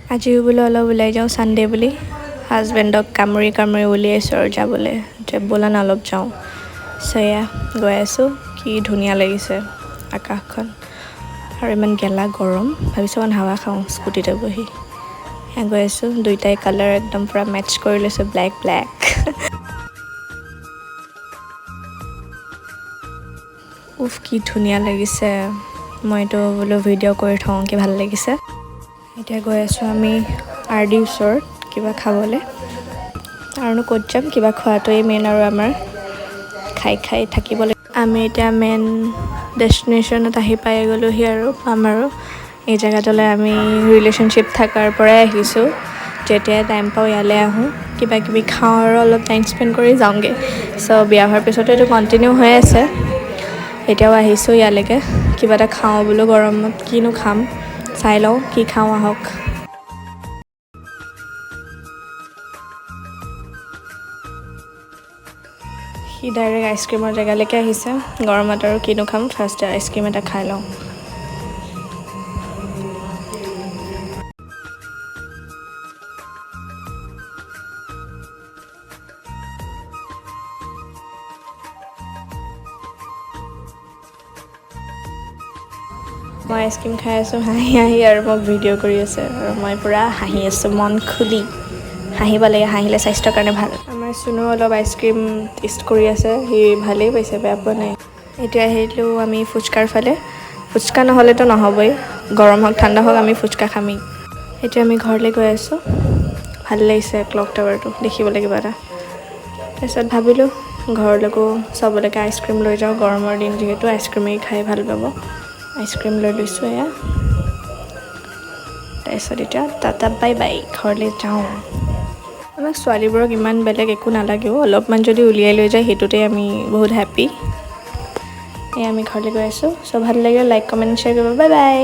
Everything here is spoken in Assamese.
আজিও বোলো অলপ ওলাই যাওঁ ছানডে বুলি হাজবেণ্ডক কামুৰি উলিয়াইছোঁ আৰু যাবলৈ যে ব'লা না অলপ যাওঁ এয়া গৈ আছোঁ কি ধুনীয়া লাগিছে আকাশখন আৰু ইমান গেলা গৰম ভাবিছোঁ অকণ হাৱা খাওঁ স্কুটিতে বহি গৈ আছোঁ দুইটাই কালাৰ একদম পূৰা মেটচ কৰি লৈছোঁ ব্লেক উফ কি ধুনীয়া লাগিছে মইতো বোলো ভিডিঅ' কৰি থওঁ কি ভাল লাগিছে এতিয়া গৈ আছোঁ আমি RD ওচৰত কিবা খাবলৈ আৰুনো ক'ত যাম কিবা খোৱাটোৱেই মেইন আৰু আমাৰ খাই থাকিব লাগিব আমি এতিয়া মেইন ডেষ্টিনেশ্যনত আহি পাই গ'লোহি আৰু পাম আৰু এই জেগাটোলৈ আমি ৰিলেশ্যনশ্বিপ থকাৰ পৰাই আহিছোঁ যেতিয়াই টাইম পাওঁ ইয়ালৈ আহোঁ কিবা কিবি খাওঁ আৰু অলপ টাইম স্পেণ্ড কৰি যাওঁগৈ বিয়া হোৱাৰ পিছতো এইটো কণ্টিনিউ হৈ আছে এতিয়াও আহিছোঁ ইয়ালৈকে কিবা এটা খাওঁ বোলো গৰমত কিনো খাম চাই লওঁ কি খাওঁ আহক সি ডাইৰেক্ট আইচক্ৰীমৰ জেগালৈকে আহিছে গৰমত আৰু কিনো খাম ফাৰ্ষ্ট আইচক্ৰীম এটা খাই লওঁ মই আইচক্ৰীম খাই আছোঁ হাঁহি আৰু মোক ভিডিঅ' কৰি আছে আৰু মই পূৰা হাঁহি আছোঁ মন খুলি হাঁহিব লাগে হাঁহিলে স্বাস্থ্যৰ কাৰণে ভাল আমাৰ চুনু অলপ আইচক্ৰীম টেষ্ট কৰি আছে সি ভালেই পাইছে বেয়া পোৱা নাই এতিয়া আহিলোঁ আমি ফুচকাৰ ফালে ফুচকা নহ'লেতো নহ'বই গৰম হওক ঠাণ্ডা হওক আমি ফুচকা খামেই এতিয়া আমি ঘৰলৈ গৈ আছোঁ ভাল লাগিছে ক্লক টাৱাৰটো দেখিবলৈ কিবা এটা তাৰপিছত ভাবিলোঁ ঘৰলৈকো চবলৈকে আইচক্ৰীম লৈ যাওঁ গৰমৰ দিন যিহেতু আইচক্ৰীমেই খাই ভাল পাব আইচক্ৰীম লৈ লৈছোঁ এয়া তাৰপিছত এতিয়া টাটা বাই বাই ঘৰলৈ যাওঁ আমাক ছোৱালীবোৰক ইমান বেলেগ একো নালাগেও অলপমান যদি উলিয়াই লৈ যায় সেইটোতে আমি বহুত হেপ্পী এয়া আমি ঘৰলৈ গৈ আছোঁ ভাল লাগিলে লাইক কমেণ্ট শ্বেয়াৰ কৰিব বাই বাই